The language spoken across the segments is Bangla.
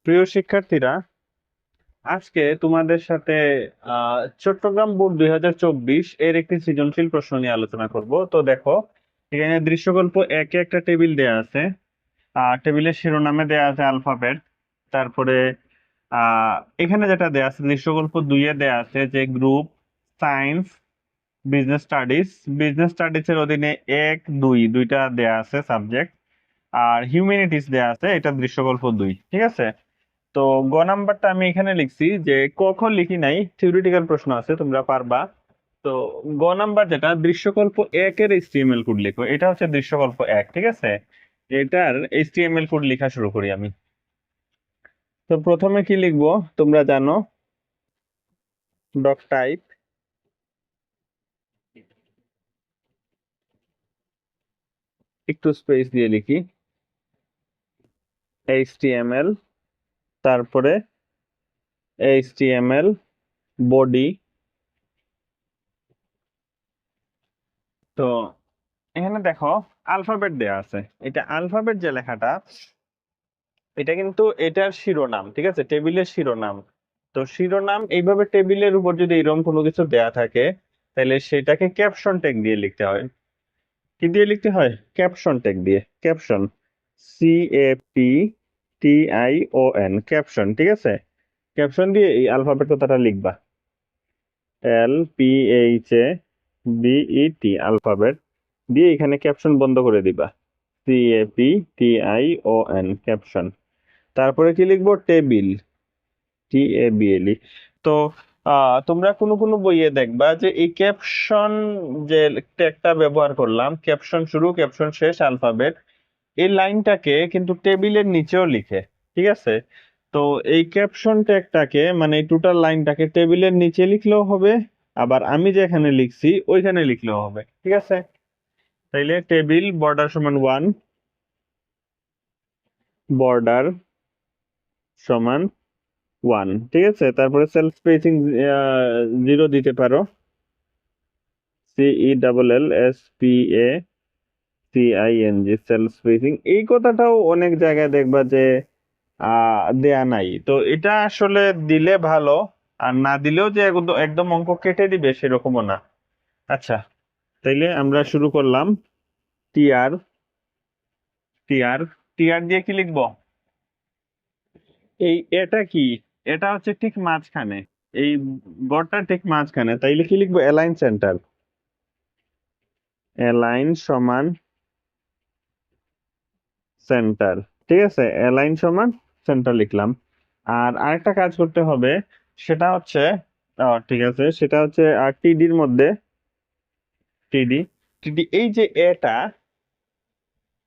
প্রিয় শিক্ষার্থীরা, আজকে তোমাদের সাথে চট্টগ্রাম বোর্ড 2024 এর একটি সৃজনশীল প্রশ্ন নিয়ে আলোচনা করব। তো দেখো, এখানে দৃশ্যকল্প একে একটা টেবিল দেয়া আছে। টেবিলের শিরোনামে দেয়া আছে অ্যালফাবেট। তারপরে আহ এখানে যেটা দেয়া আছে দৃশ্যকল্প 2-এ দেয়া আছে যে group science business studies. Business studies এর অধীনে 1 2 দুইটা দেয়া আছে সাবজেক্ট। আর হিউম্যানিটিস দেয়া আছে, এটা দৃশ্যকল্প 2। ঠিক আছে। তো গ নাম্বারটা আমি এখানে লিখছি, যে ক খ লিখি নাই, থিওরিটিক্যাল প্রশ্ন আছে, তোমরা পারবা। তো গ নাম্বার যেটা দৃশ্যকল্প 1-এর এইচটিএমএল কোড লিখো, এটা হচ্ছে দৃশ্যকল্প 1। ঠিক আছে, এটার এইচটিএমএল কোড লেখা শুরু করি আমি। তো প্রথমে কি লিখবো তোমরা জানো, ডক টাইপ, একটু স্পেস দিয়ে লিখি, এইচটিএমএল, তারপরে এইচটিএমএল বডি। তো এখানে দেখো আলফাবেট দেয়া আছে, এটা আলফাবেট যে লেখাটা, এটা কিন্তু এটার শিরোনাম। ঠিক আছে, টেবিলের শিরোনাম। তো শিরোনাম এইভাবে টেবিলের উপর যদি এরকম কোনো কিছু দেয়া থাকে, তাহলে সেটাকে ক্যাপশন ট্যাগ দিয়ে লিখতে হয়। কি দিয়ে লিখতে হয়? ক্যাপশন ট্যাগ দিয়ে। Caption, CAPTION, caption. ঠিক আছে, ক্যাপশন দিয়ে এই আলফাবেট কথাটা লিখবা। LPHABET, আলফাবেট দিয়ে এখানে ক্যাপশন বন্ধ করে দিবা। CAPTION, caption. তারপরে কি লিখবো? Table, TABLE। তো তোমরা কোনো কোনো বইয়ে দেখবা যে এই ক্যাপশন যে ট্যাগটা ব্যবহার করলাম, ক্যাপশন শুরু ক্যাপশন শেষ আলফাবেট, এই লাইনটাকে কিন্তু টেবিলের নিচেও লিখে। ঠিক আছে, তো এই ক্যাপশন ট্যাগটাকে মানে এই টোটাল লাইনটাকে টেবিলের নিচে লিখলেও হবে, আবার আমি যেখানে লিখছি ওইখানে লিখলেও হবে। ঠিক আছে, তাইলে টেবিল বর্ডার সমান 1, বর্ডার সমান 1। ঠিক আছে, তারপরে সেলফ স্পেসিং 0 দিতে পারো, CELLSPACING, সেলফ স্পেসিং। এই কথাটাও অনেক জায়গায় দেখবা যে দেয়া নাই। তো এটা আসলে দিলে ভালো, আর না দিলেও যে একদম একদম অঙ্ক কেটে দিবে সেরকমও না। আচ্ছা, তাইলে আমরা শুরু করলাম। টিআর, টিআর, টিআর দিয়ে কি লিখবো? এটা কি? এটা হচ্ছে ঠিক মাঝখানে, এই গড়টা ঠিক মাঝখানে, তাইলে কি লিখবো? Align centre. অ্যালাইন সমান সেন্টার। ঠিক আছে, অ্যালাইন সমান সেন্টার লিখলাম। আর আরেকটা কাজ করতে হবে, সেটা হচ্ছে ঠিক আছে, সেটা হচ্ছে টিডির মধ্যে, টিডি, টিডি এই যে এটা,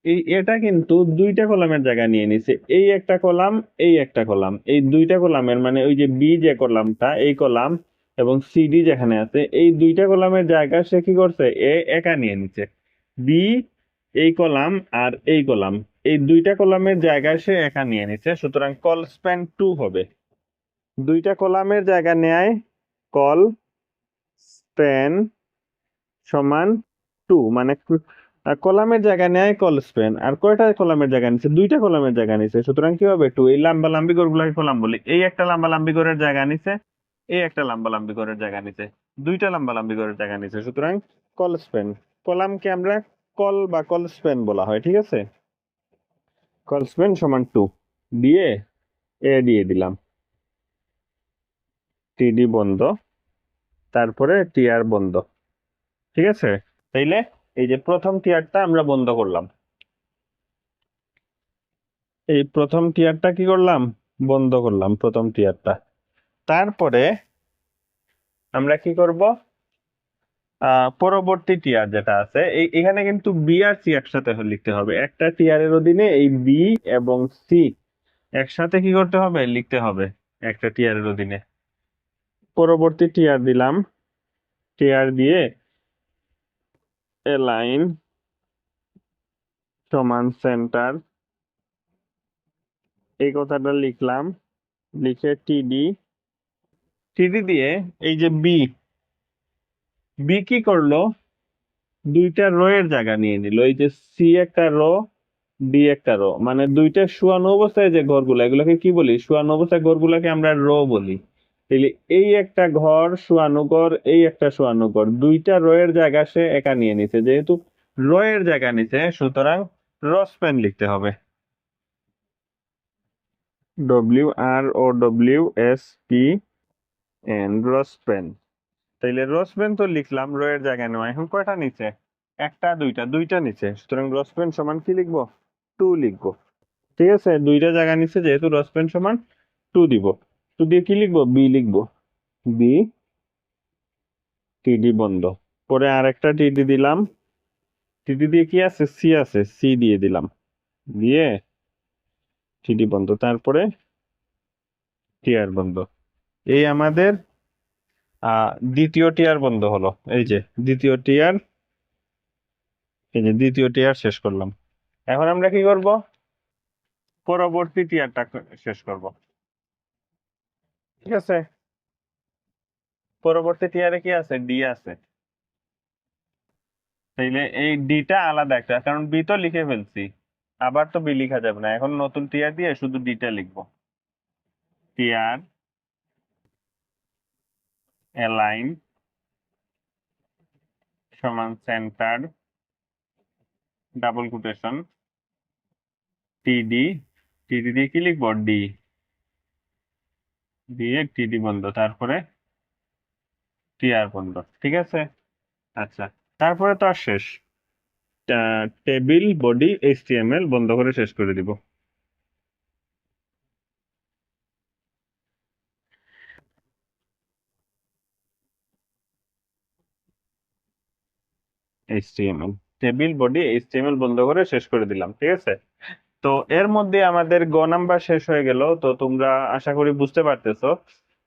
এই এটা কিন্তু দুইটা কলামের জায়গা নিয়ে নিছে। এই একটা কলাম, এই একটা কলাম, এই দুইটা কলামের মানে ওই যে বি যে কলামটা, এই কলাম, এবং সিডি যেখানে আছে, এই দুইটা কলামের জায়গা সে কি করছে? একা নিয়ে নিছে। বি এই কলাম আর এই কলাম, এই দুইটা কলামের জায়গায় সে একা নিয়ে নিছে, সুতরাং কল স্প্যান 2 হবে। দুইটা কলামের জায়গা নেয়, কল স্প্যান সমান 2, মানে কলামের জায়গা নেয় কল স্প্যান। আর কয়টা কলামের জায়গা নিচ্ছে? দুইটা কলামের জায়গা নিচ্ছে, সুতরাং কি হবে? 2। এই লাম্বা লাম্বি ঘরগুলোকে কলাম বলি। এই একটা লাম্বা লাম্বি ঘরের জায়গা নিচ্ছে, এই একটা লাম্বা লাম্বি ঘরের জায়গা নিচ্ছে, দুইটা লাম্বা লাম্বি ঘরের জায়গা নিচ্ছে, সুতরাং কল স্প্যান। কলামকে আমরা কল বা কল স্প্যান বলা হয়। ঠিক আছে, কল স্প্যান সমান 2 দিয়ে দিয়ে দিলাম, টিডি বন্ধ, তারপরে টিআর বন্ধ। ঠিক আছে, তাইলে এই যে প্রথম টিয়ারটা আমরা বন্ধ করলাম, এই প্রথম টিয়ারটা কি করলাম? বন্ধ করলাম প্রথম টিয়ারটা। তারপরে আমরা কি করব? পরবর্তী টিয়ার যেটা আছে, এখানে কিন্তু বি আর সি একসাথে লিখতে হবে। একটা টিয়ারের অধীনে এই বি এবং সি একসাথে কি করতে হবে? লিখতে হবে একটা টিয়ারের অধীনে। পরবর্তী টিয়ার দিলাম, টিয়ার দিয়ে লাইন সমান সেন্টার, এই কথাটা লিখলাম। লিখে টিডি, টিডি দিয়ে এই যে বি, বি কি করলো? দুইটা রো এর জায়গা নিয়ে নিল। এই যে সি একটা রো, ডি একটা রো, মানে দুইটা শোয়ানো অবস্থায় যে ঘরগুলো এগুলোকে কি বলি? শোয়ানো অবস্থায় ঘরগুলোকে আমরা রো বলি। তাহলে এই একটা ঘর শোয়ানো ঘর, এই একটা শোয়ানো ঘর, দুইটা রো এর জায়গা সে একা নিয়ে নিছে, যেহেতু রো এর জায়গা নিছে সুতরাং রো স্প্যান লিখতে হবে। WROWSPN, rho span. তাইলে রো স্প্যান তো লিখলাম, রো এর জায়গা নেওয়া। এখন কয়টা নিচে? একটা দুইটা, দুইটা নিচে, সুতরাং রো স্প্যান সমান কি লিখবো? 2 লিখবো। ঠিক আছে, দুইটা জায়গা নিচে যেহেতু রো স্প্যান সমান 2 দিব। 2 দিয়ে কি লিখবো? বি লিখবো। বি, টিডি বন্ধ। পরে আরেকটা টিডি দিলাম। টিডি দিয়ে কি আছে? সি আছে, সি দিয়ে দিলাম। দিয়ে টিডি বন্ধ, তারপরে টিআর বন্ধ। এই আমাদের দ্বিতীয় টিয়ার বন্ধ হলো। এই যে দ্বিতীয় টিয়ার, এই যে দ্বিতীয় টিয়ার শেষ করলাম। এখন আমরা কি করব? পরবর্তী টিয়ারটা শেষ করব। ঠিক আছে, পরবর্তী টিয়ারে কি আছে? ডি আছে। তাইলে এই ডিটা আলাদা একটা, কারণ বি তো লিখে ফেলছি, আবার তো বি লিখা যাবে না। এখন নতুন টিয়ার দিয়ে শুধু ডিটা লিখবো। টিয়ার অ্যালাইন সমান সেন্টার, ডাবল কোটেশন, টিডি। টিডি দিয়ে কি লিখবো? ডি দিয়ে টিডি বন্ধ, তারপরে টিআর বন্ধ। ঠিক আছে, আচ্ছা, তারপরে তো আর শেষ। টেবিল বডি এইচটিএমএল বন্ধ করে শেষ করে দিব। এইচটিএমএল, টেবিল বডি এইচটিএমএল বন্ধ করে শেষ করে দিলাম। ঠিক আছে, তো এর মধ্যে আমাদের গ নাম্বার শেষ হয়ে গেল। তো তোমরা আশা করি বুঝতে পারতেছো।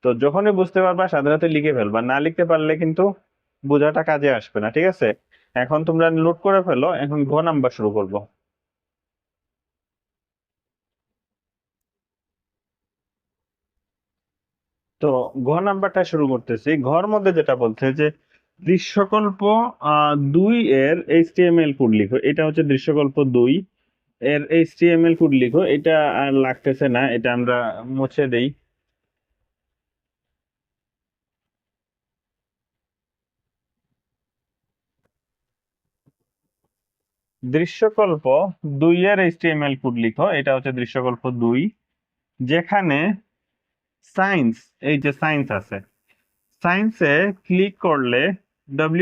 তো যখনই বুঝতে পারবা সাথে সাথে লিখে ফেলবা, না লিখতে পারলে কিন্তু বোঝাটা কাজে আসবে না। ঠিক আছে, এখন তোমরা নোট করে ফেলো, এখন ঘ নাম্বার শুরু করব। তো ঘ নাম্বারটা শুরু করতেছি। ঘর মধ্যে যেটা বলছে যে দৃশ্যকল্প 2 এর এইচটিএমএল কোড লিখো। এটা হচ্ছে দৃশ্যকল্প 2 এর এইচটিএমএল কোড লিখো। এটা আর লাগতেছে না, এটা আমরা মুছে দেই। দৃশ্যকল্প 2 এর এইচটিএমএল কোড লিখো। এটা হচ্ছে দৃশ্যকল্প 2, যেখানে সায়েন্স, এই যে সায়েন্স আছে, সায়েন্সে ক্লিক করলে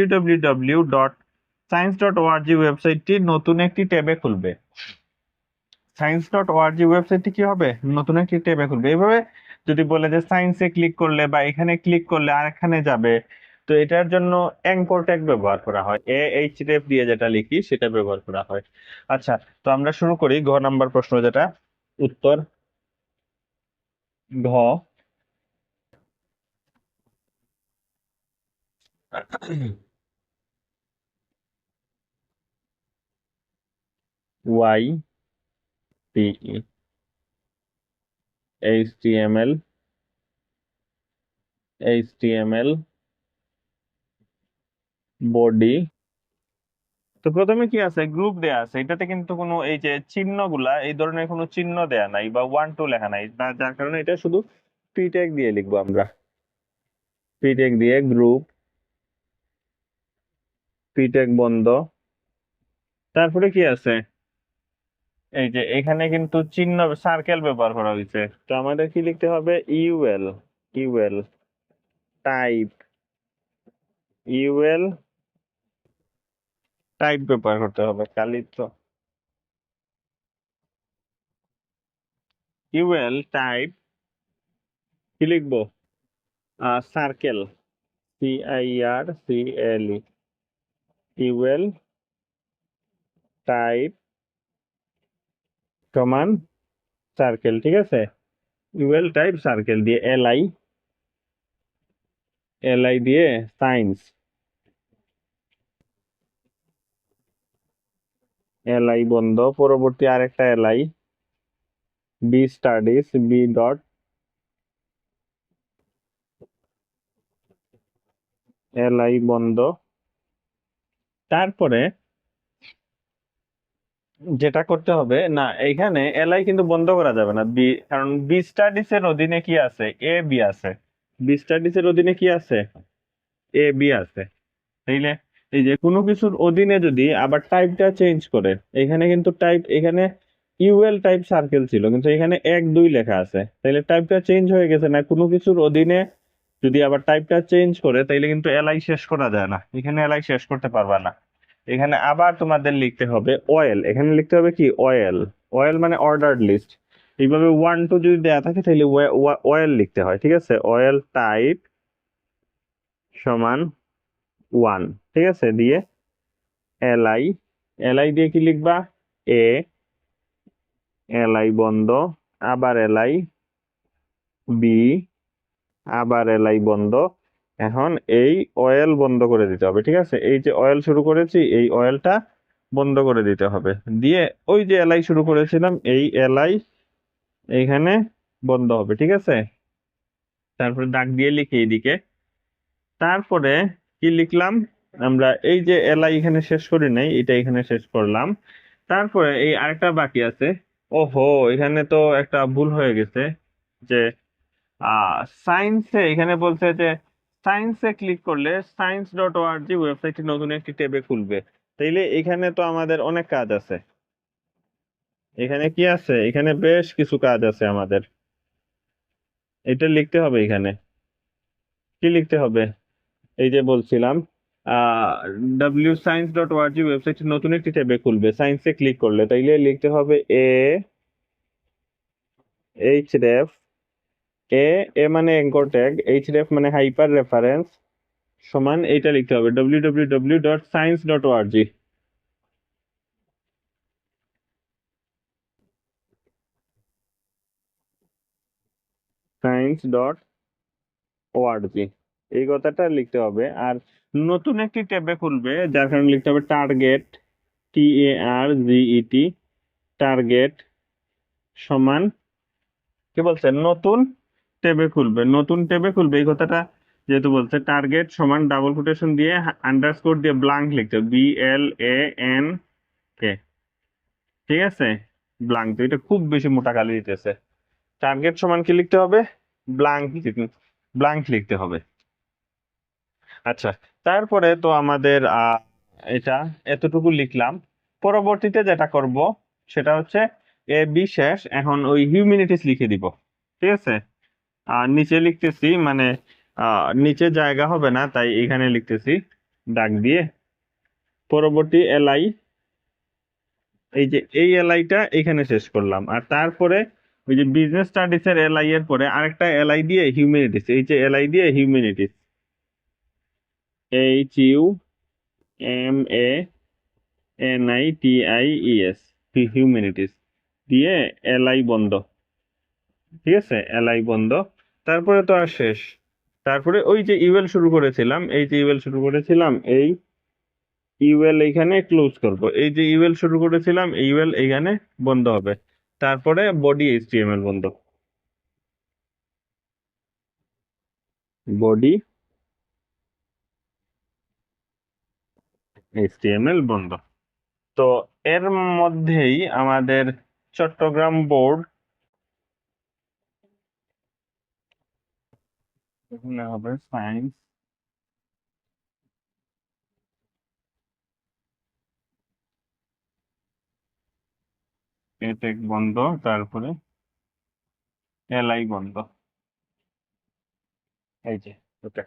www.science.org ওয়েবসাইটটি নতুন একটি ট্যাবে খুলবে। science.org ওয়েবসাইটটি কি হবে? নতুন একটি ট্যাবে খুলবে। এইভাবে যদি বলে যে সায়েন্সে ক্লিক করলে বা এখানে ক্লিক করলে আরেকখানে যাবে, তো এটার জন্য অ্যাঙ্কর ট্যাগ ব্যবহার করা হয়। ahref দিয়ে যেটা লিখি সেটা ব্যবহার করা হয়। আচ্ছা, তো আমরা শুরু করি ঘ নাম্বার প্রশ্ন যেটা। উত্তর ঘ, ওয়াই পিই, এইচটিএমএল বডি। তো প্রথমে কি আছে? গ্রুপ দেয়া আছে, এটাতে কিন্তু কোনো এই যে চিহ্নগুলা, এই ধরনের কোনো চিহ্ন দেয়া নাই বা 1 2 লেখা নাই, যার কারণে এটা শুধু পি ট্যাগ দিয়ে লিখবো আমরা। পি ট্যাগ দিয়ে গ্রুপ, পি ট্যাগ বন্ধ। তারপরে কি আছে? এই যে এখানে কিন্তু চিহ্ন সার্কেল ব্যবহার করা হয়েছে, তো আমাদের কি লিখতে হবে? UL, UL type, UL type ব্যবহার করতে হবে। কালি তো ইউএল টাইপ কি লিখবো? সার্কেল, CIRCLE, ইউএল টাইপ সমান সার্কেল। ঠিক আছে, ইউএল টাইপ সার্কেল দিয়ে এলআই, এলআই দিয়ে সায়েন্স, এলআই বন্ধ। পরবর্তী আরেকটা LI, B studies, B dot, LI বন্ধ। তারপরে যেটা করতে হবে না, এইখানে এলআই কিন্তু বন্ধ করা যাবে না, কারণ বি স্টাডিজ এর অধীনে কি আছে, এ বি আছে। বি স্টাডিজ এর অধীনে কি আছে, এ বি আছে। তাইলে এই যে কোনো কিছুর অধীনে যদি আবার টাইপটা চেঞ্জ করে, এখানে কিন্তু টাইপ, এখানে ইউএল টাইপ সার্কেল ছিল কিন্তু এখানে 1 2 লেখা আছে, তাইলে টাইপটা চেঞ্জ হয়ে গেছে না। কোনো কিছুর অধীনে যদি আবার টাইপটা চেঞ্জ করে তাইলে কিন্তু এলআই শেষ করা যায় না, এখানে এলআই শেষ করতে পারবা না। এখানে আবার তোমাদের লিখতে হবে অয়েল, এখানে লিখতে হবে কি অয়েল। অয়েল মানে অর্ডার্ড লিস্ট। এইভাবে 1 2 যদি দেয়া থাকে তাহলে অয়েল লিখতে হয়, ঠিক আছে। অয়েল টাইপ সমান 1, ঠিক আছে, দিয়ে এলআই, এলআই দিয়ে কি লিখবা, এ, এলআই বন্ধ, আবার এলআই, বি, আবার এলআই বন্ধ। এখন এই অয়েল বন্ধ করে দিতে হবে, ঠিক আছে। এই যে অয়েল শুরু করেছি, এই অয়েলটা বন্ধ করে দিতে হবে, দিয়ে ওই যে এলআই শুরু করেছিলাম এই এলআই এইখানে বন্ধ হবে, ঠিক আছে। তারপরে দাগ দিয়ে লিখি এইদিকে। তারপরে কি লিখলাম আমরা, এই যে এলআই এখানে শেষ করি নাই, এটা এখানে শেষ করলাম। তারপরে এই আরেকটা বাকি আছে। ওহো, এখানে তো একটা ভুল হয়ে গেছে, যে সায়েন্সে এখানে বলছে যে সায়েন্সে ক্লিক করলে science.org ওয়েবসাইটটি নতুন একটি ট্যাবে খুলবে। তাইলে এখানে তো আমাদের অনেক কাজ আছে। এখানে কি আছে, এখানে বেশ কিছু কাজ আছে আমাদের, এটা লিখতে হবে। এখানে কি লিখতে হবে, এই যে বলছিলাম wscience.org ওয়েবসাইটটি নতুন একটি ট্যাবে খুলবে, সায়েন্সে ক্লিক করলে তাইলে লিখতে হবে এইচ রেফ, এ, এ মানে এঙ্কর ট্যাগ, এইচ রেফ মানে হাইপার রেফারেন্স সমান এইটা লিখতে হবে www.science.org, science.org, এই কথাটা লিখতে হবে। আর নতুন একটি ট্যাবে খুলবে, যার কারণে লিখতে হবে টার্গেট, TARGET, টার্গেট সমান কি বলছে, নতুন ট্যাবে খুলবে, নতুন ট্যাবে খুলবে, এই কথাটা যেহেতু বলছে টার্গেট সমান ডাবল কোটেশন দিয়ে আন্ডারস্কোর দিয়ে ব্লাঙ্ক লিখতে হবে, BLANK, ঠিক আছে, ব্লাঙ্ক। তো এটা খুব বেশি মোটা কালি দিতেছে। টার্গেট সমান কি লিখতে হবে, ব্লাঙ্ক, ব্লাঙ্ক লিখতে হবে। আচ্ছা, তারপরে তো আমাদের এটা এতটুকু লিখলাম। পরবর্তীতে যেটা করব সেটা হচ্ছে এ বি শেষ, এখন ওই হিউম্যানিটিস লিখে দিব, ঠিক আছে। নিচে লিখতেছি, মানে নিচে জায়গা হবে না তাই এখানে লিখতেছি দাগ দিয়ে। পরবর্তী এলআই, এই যে এই এলআইটা এখানে শেষ করলাম। আর তারপরে ওই যে বিজনেস স্টাডিজ এর এলআই এর পরে আরেকটা এলআই দিয়ে হিউম্যানিটিস, এই যে এলআই দিয়ে হিউম্যানিটিস, HUMANITIES, হিউম্যানিটিস দিয়ে এলআই বন্ধ, ঠিক আছে, এলআই বন্ধ। তারপরে তো আর শেষ। তারপরে ওই যে ইউএল শুরু করেছিলাম, এই যে ইউএল শুরু করেছিলাম, এই ইউএল এইখানে ক্লোজ করব, এই যে ইউএল শুরু করেছিলাম এই ইউএল এইখানে বন্ধ হবে। তারপরে বডি এইচটিএমএল বন্ধ, বডি এইচটিএমএল বন্ধ। তো এর মধ্যেই আমাদের চট্টগ্রাম বোর্ড, এখানে হবে সায়েন্স, এটেক বন্ধ, তারপরে এলআই বন্ধ, এই যে ওটা।